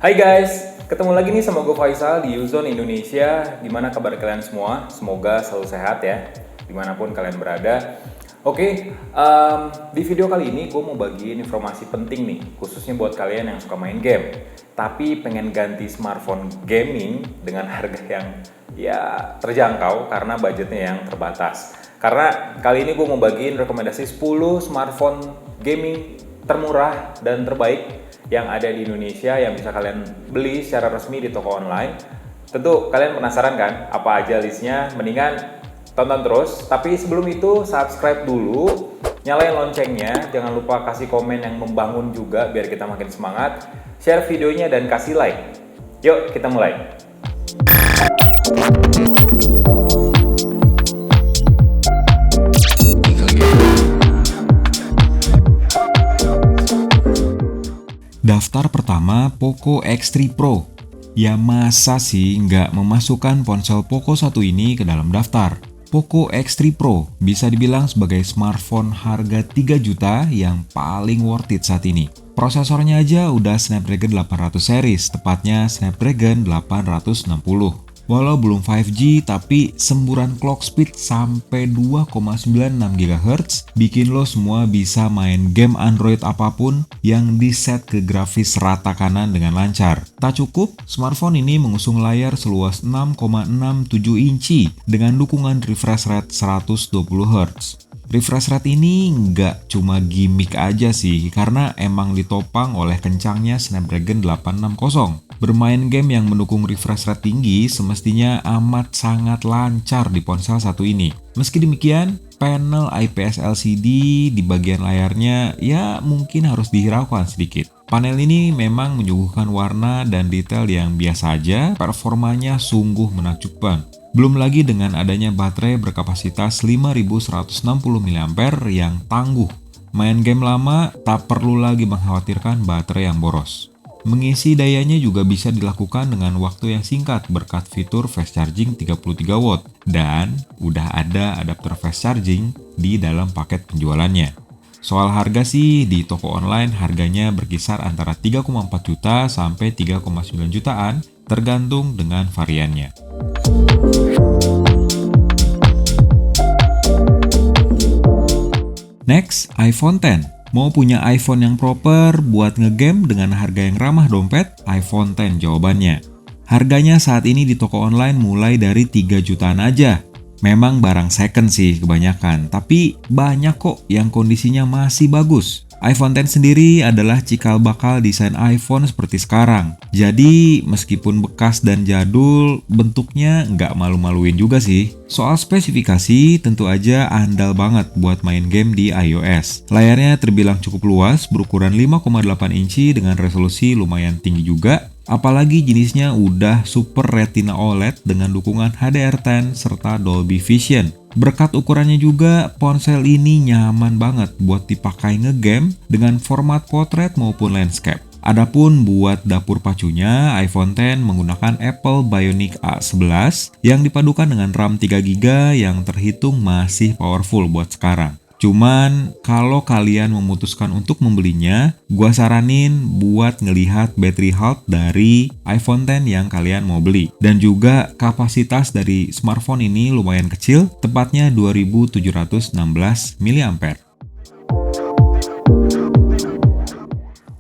Hai guys, ketemu lagi nih sama gue Faisal di Uzone Indonesia. Gimana kabar kalian semua? Semoga selalu sehat ya, dimanapun kalian berada. Oke, di video kali ini gue mau bagiin informasi penting nih, khususnya buat kalian yang suka main game, tapi pengen ganti smartphone gaming dengan harga yang ya terjangkau karena budgetnya yang terbatas. Karena kali ini gue mau bagiin rekomendasi 10 smartphone gaming termurah dan terbaik yang ada di Indonesia yang bisa kalian beli secara resmi di toko online. Tentu kalian penasaran kan apa aja listnya? Mendingan tonton terus. Tapi sebelum itu subscribe dulu, nyalain loncengnya, jangan lupa kasih komen yang membangun juga biar kita makin semangat. Share videonya dan kasih like. Yuk kita mulai. Daftar pertama Poco X3 Pro. Ya masa sih nggak memasukkan ponsel Poco 1 ini ke dalam daftar? Poco X3 Pro bisa dibilang sebagai smartphone harga 3 juta yang paling worth it saat ini. Prosesornya aja udah Snapdragon 800 series, tepatnya Snapdragon 860. Walau belum 5G, tapi semburan clock speed sampai 2,96 GHz bikin lo semua bisa main game Android apapun yang diset ke grafis rata kanan dengan lancar. Tak cukup, smartphone ini mengusung layar seluas 6,67 inci dengan dukungan refresh rate 120 Hz. Refresh rate ini nggak cuma gimmick aja sih, karena emang ditopang oleh kencangnya Snapdragon 860. Bermain game yang mendukung refresh rate tinggi semestinya amat sangat lancar di ponsel satu ini. Meski demikian, panel IPS LCD di bagian layarnya ya mungkin harus dihiraukan sedikit. Panel ini memang menyuguhkan warna dan detail yang biasa aja, performanya sungguh menakjubkan. Belum lagi dengan adanya baterai berkapasitas 5160 mAh yang tangguh. Main game lama tak perlu lagi mengkhawatirkan baterai yang boros. Mengisi dayanya juga bisa dilakukan dengan waktu yang singkat berkat fitur fast charging 33 watt dan udah ada adapter fast charging di dalam paket penjualannya. Soal harga sih, di toko online harganya berkisar antara 3,4 juta sampai 3,9 jutaan tergantung dengan variannya. Next, iPhone X. Mau punya iPhone yang proper buat ngegame dengan harga yang ramah dompet? iPhone X jawabannya. Harganya saat ini di toko online mulai dari 3 jutaan aja. Memang barang second sih kebanyakan, tapi banyak kok yang kondisinya masih bagus. iPhone X sendiri adalah cikal bakal desain iPhone seperti sekarang. Jadi meskipun bekas dan jadul, bentuknya nggak malu-maluin juga sih. Soal spesifikasi, tentu aja andal banget buat main game di iOS. Layarnya terbilang cukup luas, berukuran 5,8 inci dengan resolusi lumayan tinggi juga. Apalagi jenisnya udah Super Retina OLED dengan dukungan HDR10 serta Dolby Vision. Berkat ukurannya juga, ponsel ini nyaman banget buat dipakai ngegame dengan format portrait maupun landscape. Adapun buat dapur pacunya, iPhone X menggunakan Apple Bionic A11 yang dipadukan dengan RAM 3GB yang terhitung masih powerful buat sekarang. Cuman kalau kalian memutuskan untuk membelinya, gua saranin buat ngelihat battery health dari iPhone X yang kalian mau beli. Dan juga kapasitas dari smartphone ini lumayan kecil, tepatnya 2716 mAh.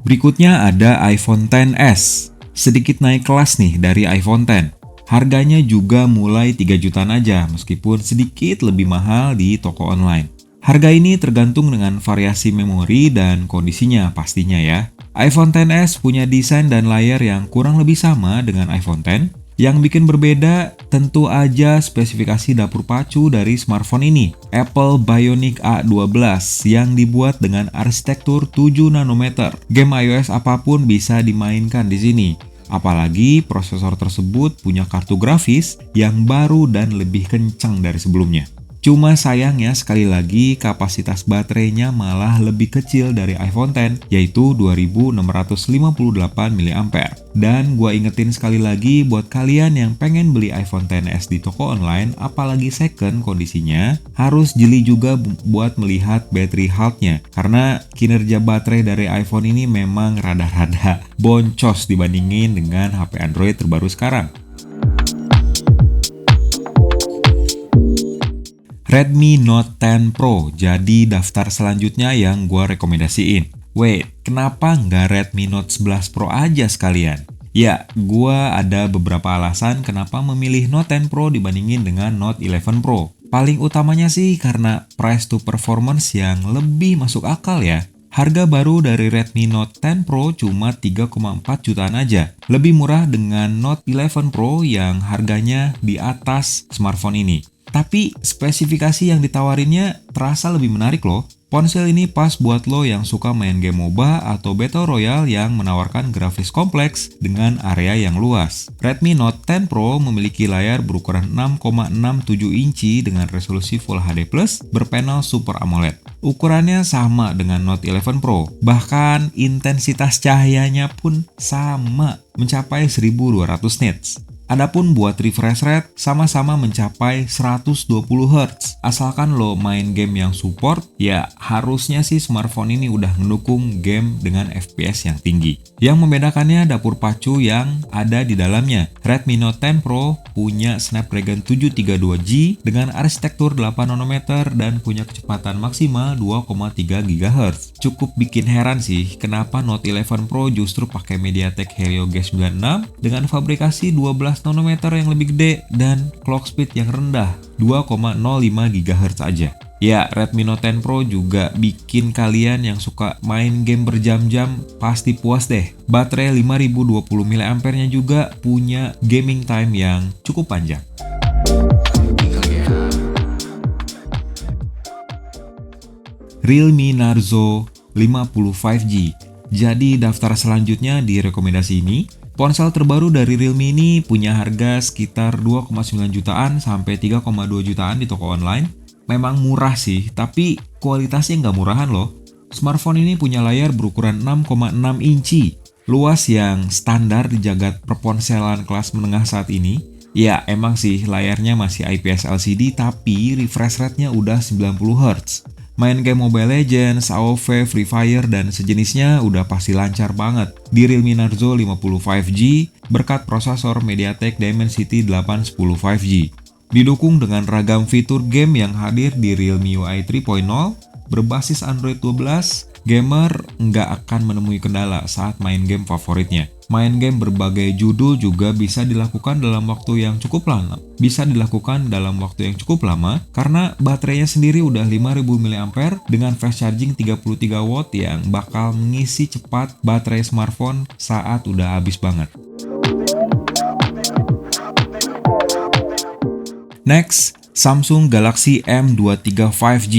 Berikutnya ada iPhone XS. Sedikit naik kelas nih dari iPhone X. Harganya juga mulai 3 jutaan aja, meskipun sedikit lebih mahal di toko online. Harga ini tergantung dengan variasi memori dan kondisinya pastinya ya. iPhone XS punya desain dan layar yang kurang lebih sama dengan iPhone X. Yang bikin berbeda tentu aja spesifikasi dapur pacu dari smartphone ini. Apple Bionic A12 yang dibuat dengan arsitektur 7 nanometer. Game iOS apapun bisa dimainkan di sini. Apalagi prosesor tersebut punya kartu grafis yang baru dan lebih kencang dari sebelumnya. Cuma sayangnya sekali lagi kapasitas baterainya malah lebih kecil dari iPhone X, yaitu 2658 mAh. Dan gua ingetin sekali lagi buat kalian yang pengen beli iPhone XS di toko online, apalagi second kondisinya, harus jeli juga buat melihat battery health-nya. Karena kinerja baterai dari iPhone ini memang rada-rada boncos dibandingin dengan HP Android terbaru sekarang. Redmi Note 10 Pro jadi daftar selanjutnya yang gua rekomendasiin. Wait, kenapa nggak Redmi Note 11 Pro aja sekalian? Ya, gua ada beberapa alasan kenapa memilih Note 10 Pro dibandingin dengan Note 11 Pro. Paling utamanya sih karena price to performance yang lebih masuk akal ya. Harga baru dari Redmi Note 10 Pro cuma 3,4 jutaan aja. Lebih murah dengan Note 11 Pro yang harganya di atas smartphone ini. Tapi spesifikasi yang ditawarinnya terasa lebih menarik loh. Ponsel ini pas buat lo yang suka main game MOBA atau Battle Royale yang menawarkan grafis kompleks dengan area yang luas. Redmi Note 10 Pro memiliki layar berukuran 6,67 inci dengan resolusi Full HD+, berpanel Super AMOLED. Ukurannya sama dengan Note 11 Pro, bahkan intensitas cahayanya pun sama, mencapai 1200 nits. Adapun buat refresh rate sama-sama mencapai 120 Hz. Asalkan lo main game yang support, ya harusnya sih smartphone ini udah mendukung game dengan FPS yang tinggi. Yang membedakannya dapur pacu yang ada di dalamnya. Redmi Note 10 Pro punya Snapdragon 732G dengan arsitektur 8 nanometer dan punya kecepatan maksimal 2,3 GHz. Cukup bikin heran sih kenapa Note 11 Pro justru pakai MediaTek Helio G96 dengan fabrikasi 12 nanometer yang lebih gede dan clock speed yang rendah 2,05 GHz aja. Ya, Redmi Note 10 Pro juga bikin kalian yang suka main game berjam-jam pasti puas deh. Baterai 5020 mAh-nya juga punya gaming time yang cukup panjang. Realme Narzo 50 5G. Jadi daftar selanjutnya di rekomendasi ini. Ponsel terbaru dari Realme ini punya harga sekitar 2,9 jutaan sampai 3,2 jutaan di toko online. Memang murah sih, tapi kualitasnya nggak murahan loh. Smartphone ini punya layar berukuran 6,6 inci, luas yang standar di jagat perponselan kelas menengah saat ini. Ya, emang sih layarnya masih IPS LCD, tapi refresh rate-nya udah 90 Hz. Main game Mobile Legends, AoV, Free Fire, dan sejenisnya udah pasti lancar banget di Realme Narzo 50 5G berkat prosesor MediaTek Dimensity 810 5G. Didukung dengan ragam fitur game yang hadir di Realme UI 3.0, berbasis Android 12, gamer nggak akan menemui kendala saat main game favoritnya. Main game berbagai judul juga bisa dilakukan dalam waktu yang cukup lama. Karena baterainya sendiri udah 5000 mAh dengan fast charging 33 watt yang bakal mengisi cepat baterai smartphone saat udah habis banget. Next, Samsung Galaxy M23 5G.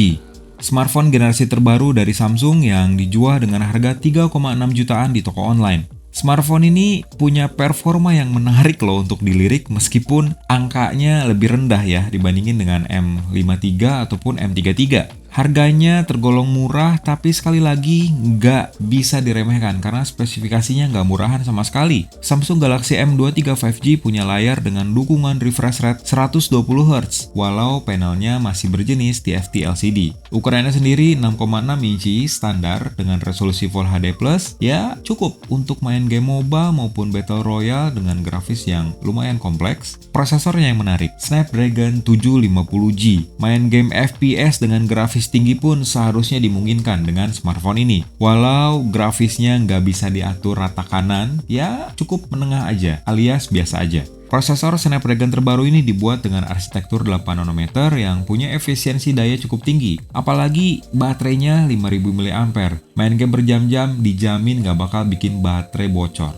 Smartphone generasi terbaru dari Samsung yang dijual dengan harga 3,6 jutaan di toko online. Smartphone ini punya performa yang menarik loh untuk dilirik meskipun angkanya lebih rendah ya dibandingin dengan M53 ataupun M33. Harganya tergolong murah tapi sekali lagi nggak bisa diremehkan karena spesifikasinya nggak murahan sama sekali. Samsung Galaxy M23 5G punya layar dengan dukungan refresh rate 120 Hz walau panelnya masih berjenis TFT LCD. Ukurannya sendiri 6,6 inci standar dengan resolusi Full HD+, ya cukup untuk main game MOBA maupun Battle Royale dengan grafis yang lumayan kompleks. Prosesornya yang menarik, Snapdragon 750G. Main game FPS dengan grafis tinggi pun seharusnya dimungkinkan dengan smartphone ini. Walau grafisnya nggak bisa diatur rata kanan, ya cukup menengah aja, alias biasa aja. Prosesor Snapdragon terbaru ini dibuat dengan arsitektur 8 nanometer yang punya efisiensi daya cukup tinggi. Apalagi baterainya 5000 mAh. Main game berjam-jam dijamin nggak bakal bikin baterai bocor.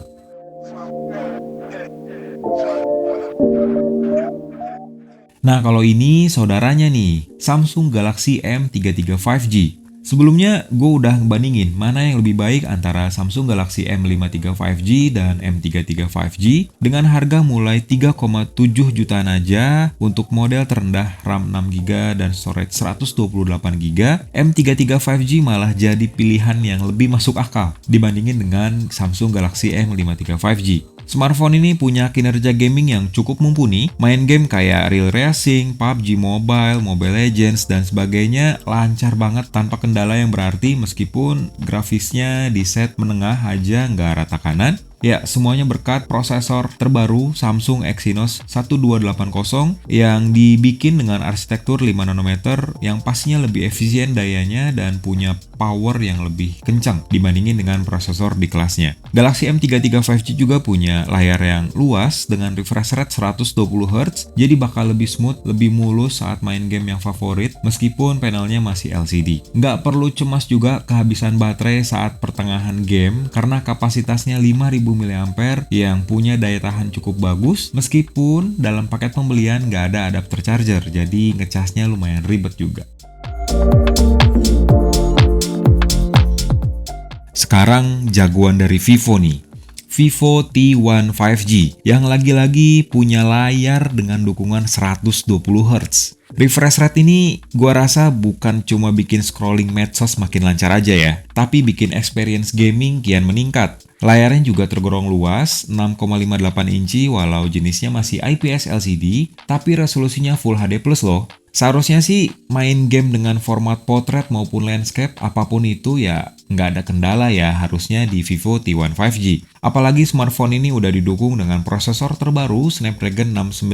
Nah kalau ini saudaranya nih, Samsung Galaxy M33 5G. Sebelumnya, gue udah ngebandingin mana yang lebih baik antara Samsung Galaxy M53 5G dan M33 5G dengan harga mulai 3,7 jutaan aja untuk model terendah RAM 6GB dan storage 128GB. M33 5G malah jadi pilihan yang lebih masuk akal dibandingin dengan Samsung Galaxy M53 5G. Smartphone ini punya kinerja gaming yang cukup mumpuni, main game kayak Real Racing, PUBG Mobile, Mobile Legends, dan sebagainya lancar banget tanpa kendala yang berarti meskipun grafisnya di set menengah aja nggak rata kanan. Ya, semuanya berkat prosesor terbaru Samsung Exynos 1280 yang dibikin dengan arsitektur 5 nanometer yang pastinya lebih efisien dayanya dan punya power yang lebih kencang dibandingin dengan prosesor di kelasnya. Galaxy M33 5G juga punya layar yang luas dengan refresh rate 120Hz, jadi bakal lebih smooth, lebih mulus saat main game yang favorit meskipun panelnya masih LCD. Nggak perlu cemas juga kehabisan baterai saat pertengahan game karena kapasitasnya 5000 mAh yang punya daya tahan cukup bagus meskipun dalam paket pembelian nggak ada adapter charger, jadi ngecasnya lumayan ribet juga. Sekarang jagoan dari Vivo nih, Vivo T1 5G yang lagi-lagi punya layar dengan dukungan 120Hz. Refresh rate ini gua rasa bukan cuma bikin scrolling medsos makin lancar aja ya, tapi bikin experience gaming kian meningkat. Layarnya juga tergolong luas, 6,58 inci walau jenisnya masih IPS LCD, tapi resolusinya Full HD+ loh. Seharusnya sih main game dengan format portrait maupun landscape apapun itu ya nggak ada kendala ya harusnya di Vivo T1 5G. Apalagi smartphone ini udah didukung dengan prosesor terbaru Snapdragon 695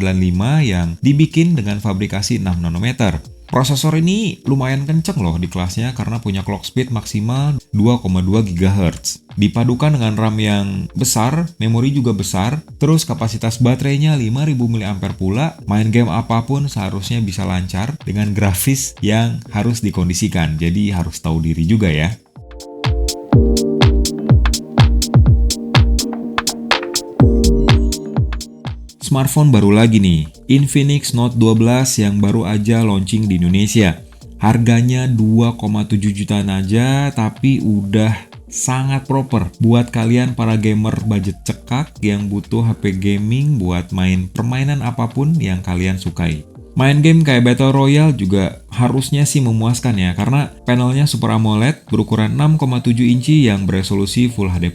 yang dibikin dengan fabrikasi 6 nanometer. Prosesor ini lumayan kenceng loh di kelasnya karena punya clock speed maksimal 2,2 GHz. Dipadukan dengan RAM yang besar, memori juga besar, terus kapasitas baterainya 5000 mAh pula, main game apapun seharusnya bisa lancar dengan grafis yang harus dikondisikan. Jadi harus tahu diri juga ya. Smartphone baru lagi nih, Infinix Note 12 yang baru aja launching di Indonesia. Harganya 2,7 jutaan aja tapi udah sangat proper buat kalian para gamer budget cekak yang butuh HP gaming buat main permainan apapun yang kalian sukai. Main game kayak Battle Royale juga harusnya sih memuaskan ya karena panelnya Super AMOLED berukuran 6,7 inci yang beresolusi Full HD+.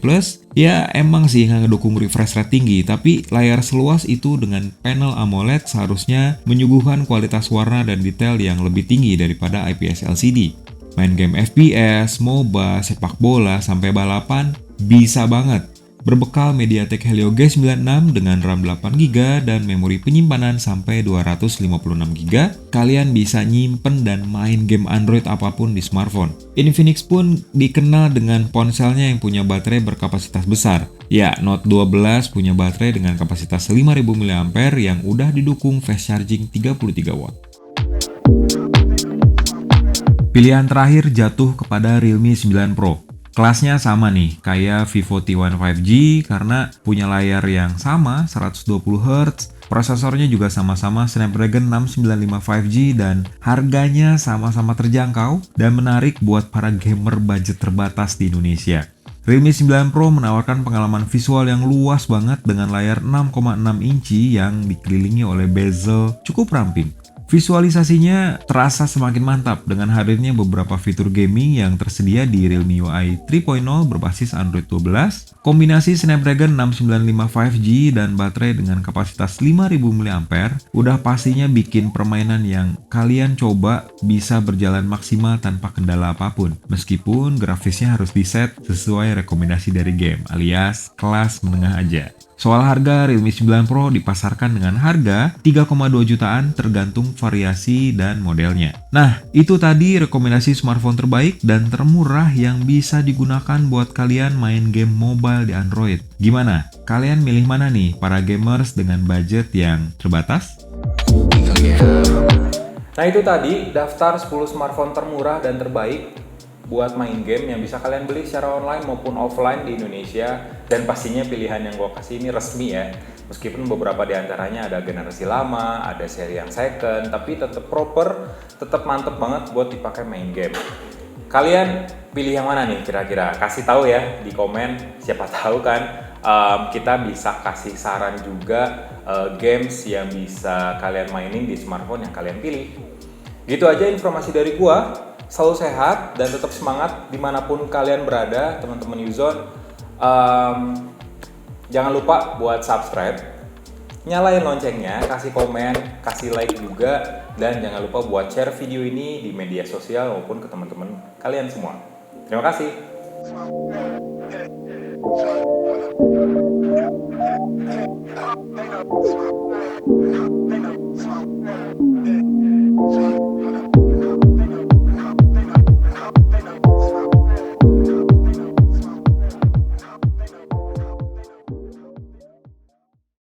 Ya emang sih nggak ngedukung refresh rate tinggi, tapi layar seluas itu dengan panel AMOLED seharusnya menyuguhkan kualitas warna dan detail yang lebih tinggi daripada IPS LCD. Main game FPS, MOBA, sepak bola, sampai balapan bisa banget. Berbekal MediaTek Helio G96 dengan RAM 8GB dan memori penyimpanan sampai 256GB, kalian bisa nyimpen dan main game Android apapun di smartphone. Infinix pun dikenal dengan ponselnya yang punya baterai berkapasitas besar. Ya, Note 12 punya baterai dengan kapasitas 5000 mAh yang udah didukung fast charging 33W. Pilihan terakhir jatuh kepada Realme 9 Pro. Kelasnya sama nih, kayak Vivo T1 5G karena punya layar yang sama 120Hz, prosesornya juga sama-sama Snapdragon 695 5G dan harganya sama-sama terjangkau dan menarik buat para gamer budget terbatas di Indonesia. Realme 9 Pro menawarkan pengalaman visual yang luas banget dengan layar 6,6 inci yang dikelilingi oleh bezel cukup ramping. Visualisasinya terasa semakin mantap dengan hadirnya beberapa fitur gaming yang tersedia di Realme UI 3.0 berbasis Android 12, kombinasi Snapdragon 695 5G dan baterai dengan kapasitas 5000 mAh udah pastinya bikin permainan yang kalian coba bisa berjalan maksimal tanpa kendala apapun, meskipun grafisnya harus diset sesuai rekomendasi dari game alias kelas menengah aja. Soal harga, Realme 9 Pro dipasarkan dengan harga 3,2 jutaan tergantung variasi dan modelnya. Nah, itu tadi rekomendasi smartphone terbaik dan termurah yang bisa digunakan buat kalian main game mobile di Android. Gimana? Kalian milih mana nih para gamers dengan budget yang terbatas? Nah itu tadi daftar 10 smartphone termurah dan terbaik buat main game yang bisa kalian beli secara online maupun offline di Indonesia, dan pastinya pilihan yang gue kasih ini resmi ya, meskipun beberapa diantaranya ada generasi lama, ada seri yang second, tapi tetap proper, tetap mantep banget buat dipakai main game. Kalian pilih yang mana nih kira-kira? Kasih tahu ya di komen, siapa tahu kan kita bisa kasih saran juga games yang bisa kalian mainin di smartphone yang kalian pilih. Gitu aja informasi dari gua. Selalu sehat dan tetap semangat dimanapun kalian berada, teman-teman Yuzon. Jangan lupa buat subscribe, nyalain loncengnya, kasih komen, kasih like juga, dan jangan lupa buat share video ini di media sosial maupun ke teman-teman kalian semua. Terima kasih.